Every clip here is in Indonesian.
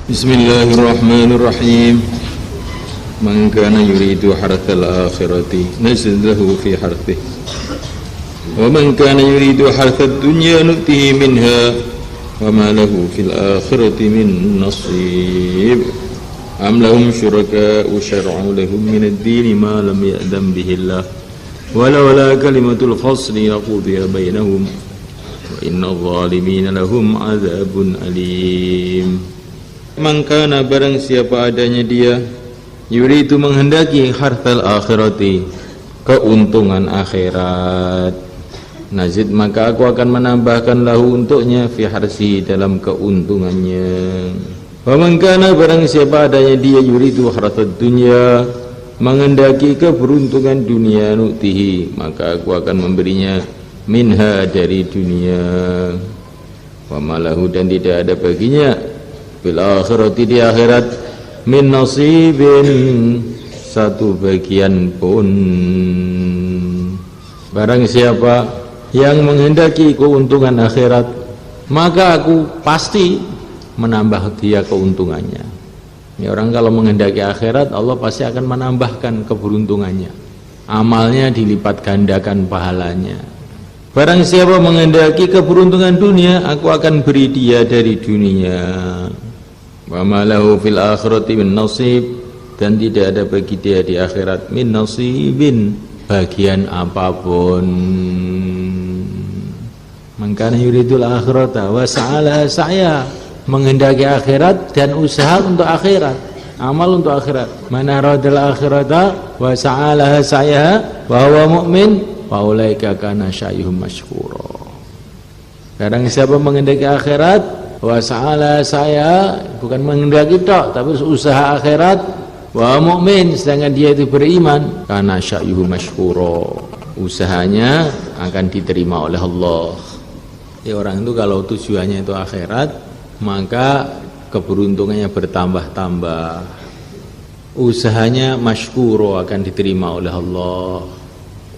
Bismillahirrahmanirrahim. Man kana yuridu harthal akhirati nazid lahu fi harthih wa man kana yuridu harthad dunya nu'tihi minha wa ma lahu fil akhirati min nasib. Am lahum syuraka'u syar'u lahum min ad-din ma lam ya'dam bihi Allah walau la kalimatul fasli laqudiya bainahum wa inna adh-dhalimina lahum 'adzabun alim. Mangkana barang siapa adanya dia yuridu menghendaki harthal akhirati, keuntungan akhirat, nazid maka aku akan menambahkan lahu untuknya fi harsi, dalam keuntungannya. Wa mangkana barang siapa adanya dia yuridu harthad dunya, menghendaki keberuntungan dunia, nu'tihi maka aku akan memberinya minha, dari dunia. Wa malahu dan tidak ada baginya fil akhirati, di akhirat, min nasibin, satu bagian pun. Barang siapa yang menghendaki keuntungan akhirat, maka aku pasti menambah dia keuntungannya. Ini orang kalau menghendaki akhirat, Allah pasti akan menambahkan keberuntungannya, amalnya dilipat gandakan pahalanya. Barang siapa menghendaki keberuntungan dunia, aku akan beri dia dari dunia. Wa ma lahu fil akhirati min nasib, dan tidak ada bagi dia di akhirat min nasibin, bagian apapun. Mangkana yuridul akhirata wa sa'ala sa'ya, menghendaki akhirat dan usaha untuk akhirat, amal untuk akhirat. Man aradal akhirata wa sa'ala sa'ya wa huwa mu'min wa ulaika kana sa'yuhum mashkura. Barang siapa menghendaki akhirat wa sa'ala saya, bukan menghendaki tok tapi usaha akhirat, wa mu'min, sedangkan dia itu beriman, karena sa'yuhu mashkura, usahanya akan diterima oleh Allah. Ya, orang itu kalau tujuannya itu akhirat, maka keberuntungannya bertambah-tambah, usahanya mashkura, akan diterima oleh Allah.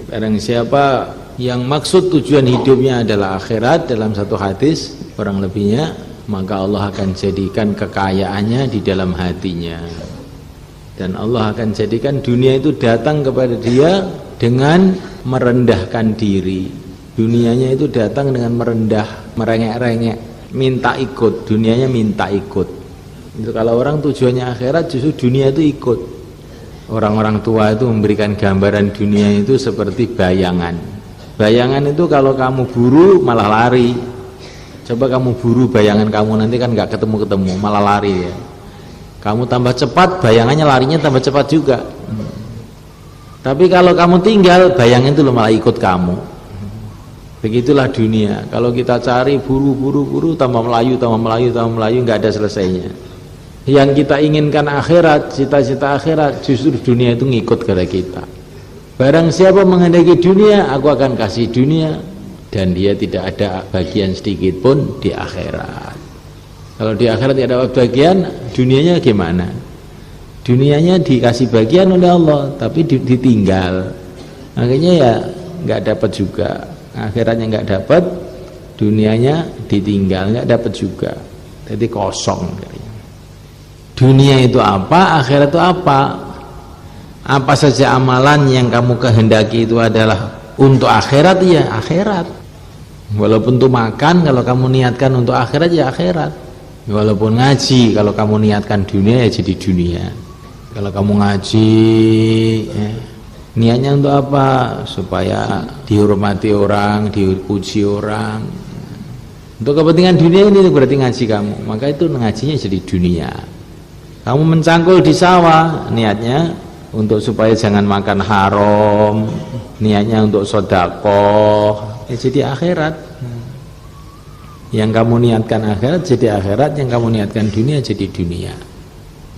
Barang siapa yang maksud tujuan hidupnya adalah akhirat, dalam satu hadis kurang lebihnya, maka Allah akan jadikan kekayaannya di dalam hatinya, dan Allah akan jadikan dunia itu datang kepada dia dengan merendahkan diri. Dunianya itu datang dengan merendah, merengek-rengek, minta ikut, dunianya minta ikut. Itu kalau orang tujuannya akhirat, justru dunia itu ikut. Orang-orang tua itu memberikan gambaran dunia itu seperti bayangan. Bayangan itu kalau kamu buru malah lari. Coba kamu buru bayangan kamu, nanti kan nggak ketemu-ketemu, malah lari ya. Kamu tambah cepat, bayangannya larinya tambah cepat juga. Tapi kalau kamu tinggal, bayangan itu malah ikut kamu. Begitulah dunia. Kalau kita cari buru-buru, tambah melayu, nggak ada selesainya. Yang kita inginkan akhirat, cita-cita akhirat, justru dunia itu ngikut kepada kita. Barang siapa menghendaki dunia, aku akan kasih dunia, dan dia tidak ada bagian sedikit pun di akhirat. Kalau di akhirat tidak ada bagian, dunianya gimana? Dunianya dikasih bagian oleh Allah, tapi ditinggal. Akhirnya ya nggak dapat juga. Akhiratnya nggak dapat, dunianya ditinggal, nggak dapat juga. Jadi kosong. Dunia itu apa? Akhirat itu apa? Apa saja amalan yang kamu kehendaki itu adalah untuk akhirat, ya akhirat. Walaupun untuk makan, kalau kamu niatkan untuk akhirat, ya akhirat. Walaupun ngaji, kalau kamu niatkan dunia, ya jadi dunia. Kalau kamu ngaji, niatnya untuk apa? Supaya dihormati orang, dipuji orang. Untuk kepentingan dunia ini berarti ngaji kamu, maka itu ngajinya jadi dunia. Kamu mencangkul di sawah, niatnya untuk supaya jangan makan haram, niatnya untuk sedekah, ya jadi akhirat. Yang kamu niatkan akhirat jadi akhirat, yang kamu niatkan dunia jadi dunia.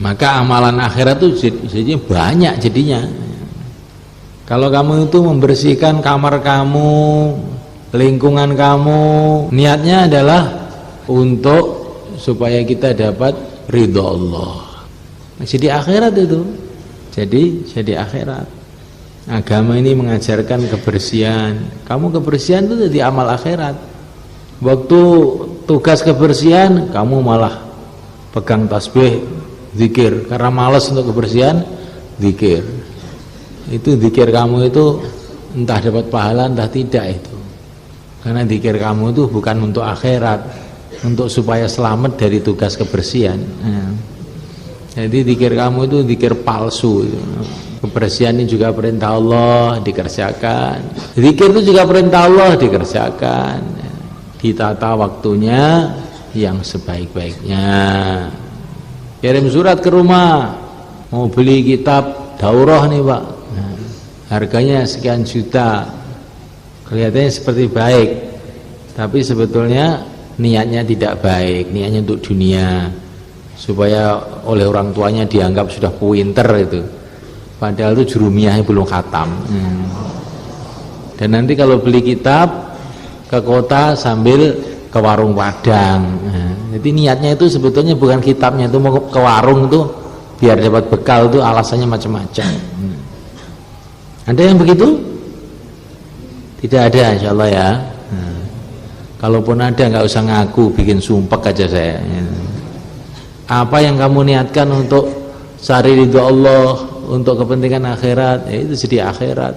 Maka amalan akhirat itu jadinya banyak jadinya. Kalau kamu itu membersihkan kamar kamu, lingkungan kamu, niatnya adalah untuk supaya kita dapat ridha Allah. Jadi akhirat itu. Jadi akhirat. Agama ini mengajarkan kebersihan. Kamu kebersihan itu jadi amal akhirat. Waktu tugas kebersihan kamu malah pegang tasbih, zikir. Karena malas untuk kebersihan, zikir. Itu zikir kamu itu entah dapat pahala entah tidak itu. Karena zikir kamu itu bukan untuk akhirat, untuk supaya selamat dari tugas kebersihan. Jadi zikir kamu itu zikir palsu. Kebersihan ini juga perintah Allah, dikerjakan. Zikir itu juga perintah Allah, dikerjakan. Ditata waktunya yang sebaik-baiknya. Kirim surat ke rumah, mau beli kitab daurah nih Pak, harganya sekian juta, kelihatannya seperti baik, tapi sebetulnya niatnya tidak baik, niatnya untuk dunia, supaya oleh orang tuanya dianggap sudah pinter itu, padahal itu jurumiyahnya belum khatam. Dan nanti kalau beli kitab ke kota sambil ke warung Padang, jadi niatnya itu sebetulnya bukan kitabnya, itu mau ke warung tuh biar dapat bekal, tuh alasannya macam-macam. Ada yang begitu? Tidak ada, insyaallah ya. Kalaupun ada nggak usah ngaku, bikin sumpek aja saya. Apa yang kamu niatkan untuk cari ridho Allah, untuk kepentingan akhirat, ya itu jadi akhirat.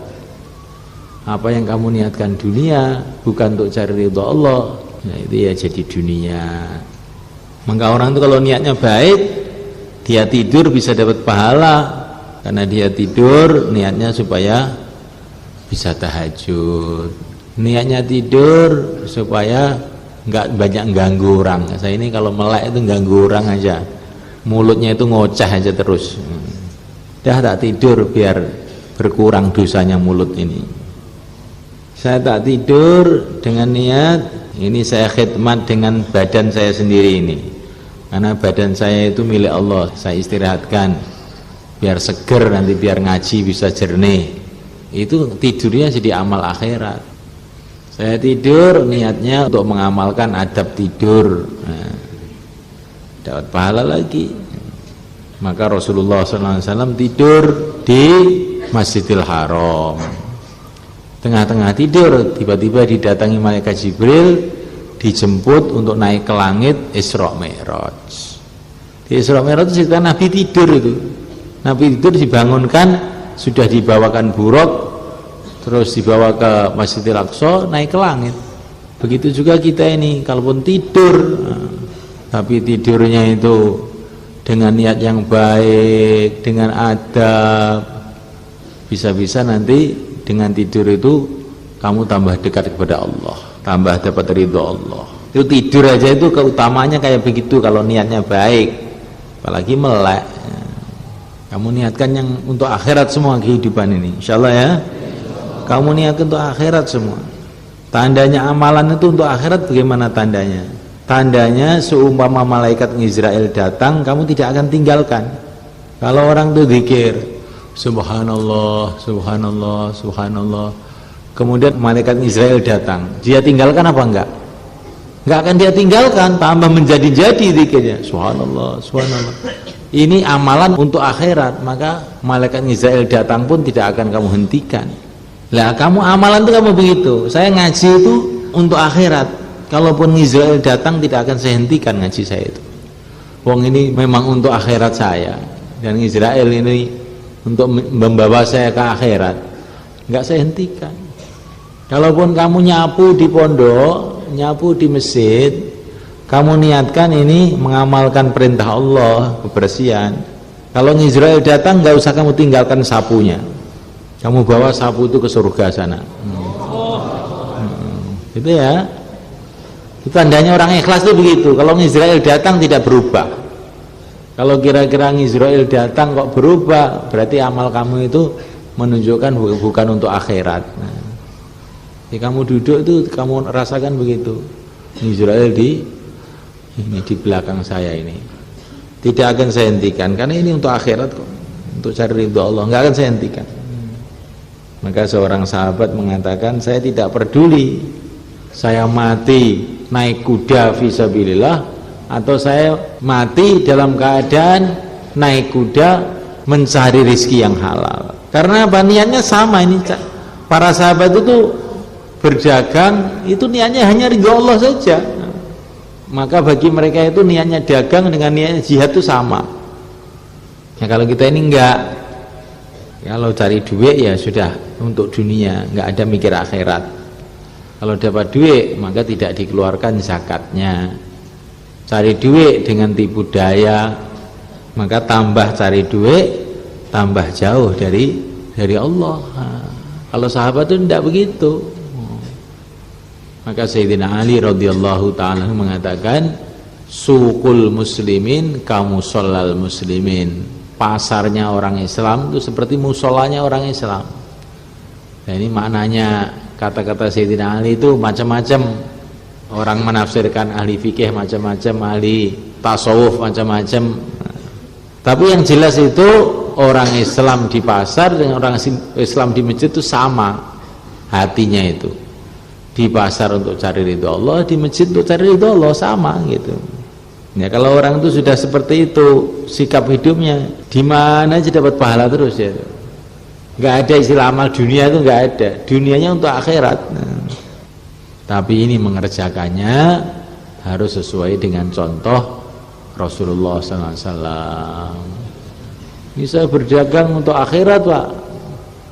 Apa yang kamu niatkan dunia, bukan untuk cari ridho Allah, nah itu ya jadi dunia. Maka orang itu kalau niatnya baik, dia tidur bisa dapat pahala, karena dia tidur niatnya supaya bisa tahajud, niatnya tidur supaya nggak banyak ganggu orang. Saya ini kalau melek itu ganggu orang aja, mulutnya itu ngoceh aja terus. Dah tak tidur biar berkurang dosanya mulut ini. Saya tak tidur dengan niat ini saya khidmat dengan badan saya sendiri ini, karena badan saya itu milik Allah, saya istirahatkan biar seger, nanti biar ngaji bisa jernih. Itu tidurnya jadi amal akhirat. Saya tidur niatnya untuk mengamalkan adab tidur, dapat pahala lagi. Maka Rasulullah SAW tidur di Masjidil Haram, tengah-tengah tidur tiba-tiba didatangi malaikat Jibril, dijemput untuk naik ke langit Isra Mi'raj. Di Isra Mi'raj itu cerita Nabi tidur itu. Nabi tidur dibangunkan, sudah dibawakan buruk, terus dibawa ke Masjidil Aqsa, naik ke langit. Begitu juga kita ini, kalaupun tidur, tapi tidurnya itu dengan niat yang baik, dengan adab, bisa-bisa nanti dengan tidur itu kamu tambah dekat kepada Allah, tambah dapat ridho Allah. Itu tidur aja itu keutamanya kayak begitu kalau niatnya baik, apalagi melek. Kamu niatkan yang untuk akhirat semua kehidupan ini, insyaallah ya. Kamu niatkan untuk akhirat semua. Tandanya amalan itu untuk akhirat bagaimana tandanya? Tandanya seumpama malaikat Israel datang, kamu tidak akan tinggalkan. Kalau orang itu zikir Subhanallah, Subhanallah, Subhanallah, kemudian malaikat Israel datang, dia tinggalkan apa enggak? Enggak akan dia tinggalkan, tambah menjadi-jadi zikirnya. Subhanallah, Subhanallah. Ini amalan untuk akhirat, maka malaikat Israel datang pun tidak akan kamu hentikan. Lah kamu amalan itu kamu begitu. Saya ngaji itu untuk akhirat. Kalaupun Israel datang tidak akan saya hentikan ngaji saya itu. Wong ini memang untuk akhirat saya, dan Israel ini untuk membawa saya ke akhirat, nggak saya hentikan. Kalaupun kamu nyapu di pondok, nyapu di masjid, kamu niatkan ini mengamalkan perintah Allah, kebersihan. Kalau Israel datang, nggak usah kamu tinggalkan sapunya, kamu bawa sapu itu ke surga sana. Itu ya, itu tandanya orang ikhlas itu begitu. Kalau Israel datang tidak berubah. Kalau kira-kira Israel datang kok berubah, berarti amal kamu itu menunjukkan bukan untuk akhirat. Jadi kamu duduk itu kamu rasakan begitu. Israel di belakang saya ini. Tidak akan saya hentikan, karena ini untuk akhirat kok, untuk cari ridho Allah, nggak akan saya hentikan. Maka seorang sahabat mengatakan, saya tidak peduli saya mati naik kuda fisabilillah, atau saya mati dalam keadaan naik kuda mencari rezeki yang halal. Karena apa? Niatnya sama ini. Para sahabat itu berdagang, itu niatnya hanya ridho Allah saja. Maka bagi mereka itu niatnya dagang dengan niatnya jihad itu sama. Ya kalau kita ini enggak, kalau cari duit ya sudah untuk dunia, enggak ada mikir akhirat. Kalau dapat duit maka tidak dikeluarkan zakatnya. Cari duit dengan tipu daya, maka tambah cari duit tambah jauh dari Allah. Kalau sahabat itu tidak begitu. Maka Sayyidina Ali radhiyallahu ta'ala mengatakan, suqul muslimin kamusallal muslimin. Pasarnya orang Islam itu seperti musolanya orang Islam. Nah, ini maknanya kata-kata Sayyidina Ali itu macam-macam. Orang menafsirkan, ahli fikih macam-macam, ahli tasawuf macam-macam. Tapi yang jelas itu orang Islam di pasar dengan orang Islam di masjid itu sama hatinya itu. Di pasar untuk cari ridho Allah, di masjid untuk cari ridho Allah, sama gitu. Ya kalau orang itu sudah seperti itu sikap hidupnya, di mana aja dapat pahala terus ya. Nggak ada istilah amal dunia itu, nggak ada. Dunianya untuk akhirat. Tapi ini mengerjakannya harus sesuai dengan contoh Rasulullah SAW. Bisa berdagang untuk akhirat, Pak.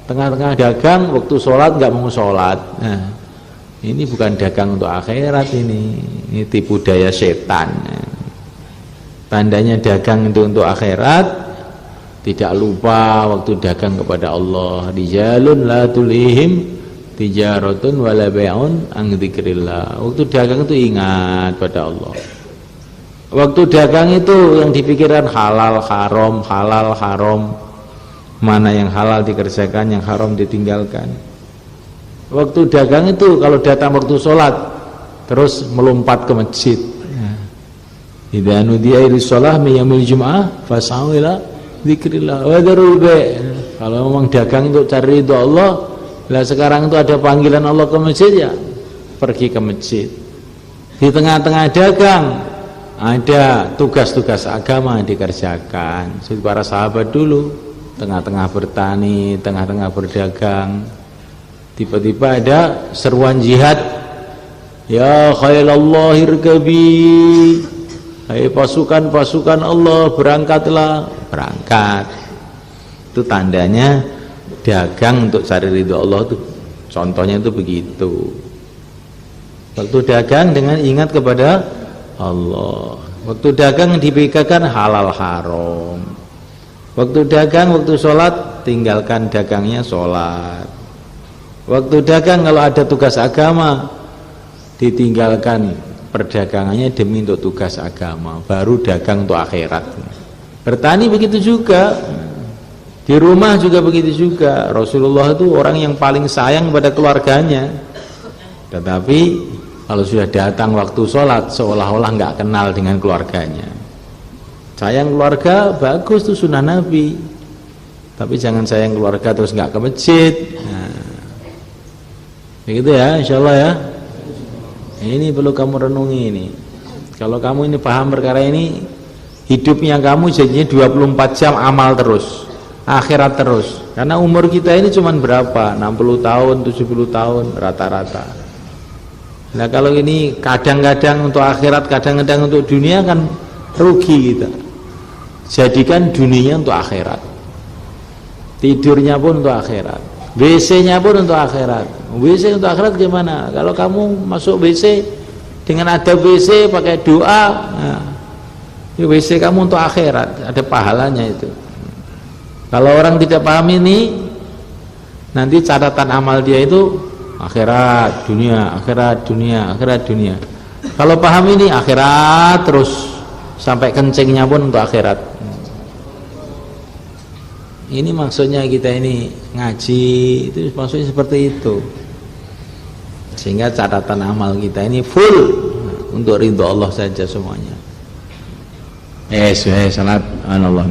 Tengah-tengah dagang, waktu sholat nggak mau sholat. Nah, ini bukan dagang untuk akhirat, ini tipu daya setan. Tandanya dagang itu untuk akhirat, tidak lupa waktu dagang kepada Allah. Rijalun la tulihim tijaratun wala bai'un an dzikrillah. Waktu dagang itu ingat pada Allah. Waktu dagang itu yang dipikirkan halal haram, mana yang halal dikerjakan, yang haram ditinggalkan. Waktu dagang itu kalau datang waktu sholat terus melompat ke masjid. Idza nudiya lis shalah min yaumil jumu'ah fas'au ila dzikrillah wa dzarul bai'. Kalau memang dagang untuk cari ridho Allah, lah sekarang itu ada panggilan Allah ke masjid, ya pergi ke masjid. Di tengah-tengah dagang ada tugas-tugas agama yang dikerjakan. Seperti para sahabat dulu, tengah-tengah bertani, tengah-tengah berdagang, tiba-tiba ada seruan jihad, ya khailallah irkabi, hai pasukan-pasukan Allah berangkatlah. Berangkat itu tandanya dagang untuk cari ridho Allah itu, contohnya itu begitu. Waktu dagang dengan ingat kepada Allah. Waktu dagang dipikirkan halal haram. Waktu dagang, waktu sholat tinggalkan dagangnya, sholat. Waktu dagang kalau ada tugas agama ditinggalkan perdagangannya demi untuk tugas agama, baru dagang untuk akhirat. Bertani begitu juga, di rumah juga begitu juga. Rasulullah itu orang yang paling sayang pada keluarganya, tetapi kalau sudah datang waktu sholat seolah-olah nggak kenal dengan keluarganya. Sayang keluarga bagus, itu sunnah Nabi, tapi jangan sayang keluarga terus nggak ke masjid. Nah, begitu ya, insyaallah ya. Ini perlu kamu renungi ini. Kalau kamu ini paham perkara ini, hidupnya kamu jadinya 24 jam amal terus, akhirat terus. Karena umur kita ini cuma berapa? 60 tahun, 70 tahun rata-rata. Nah kalau ini kadang-kadang untuk akhirat, kadang-kadang untuk dunia, kan rugi kita. Jadikan dunianya untuk akhirat, tidurnya pun untuk akhirat, WC-nya pun untuk akhirat. WC untuk akhirat gimana? Kalau kamu masuk WC dengan ada WC pakai doa, nah, WC kamu untuk akhirat, ada pahalanya itu. Kalau orang tidak paham ini, nanti catatan amal dia itu akhirat, dunia, akhirat, dunia, akhirat, dunia. Kalau paham ini akhirat terus sampai kencingnya pun untuk akhirat. Ini maksudnya kita ini ngaji itu maksudnya seperti itu, sehingga catatan amal kita ini full untuk ridho Allah saja semuanya. Salat anallah.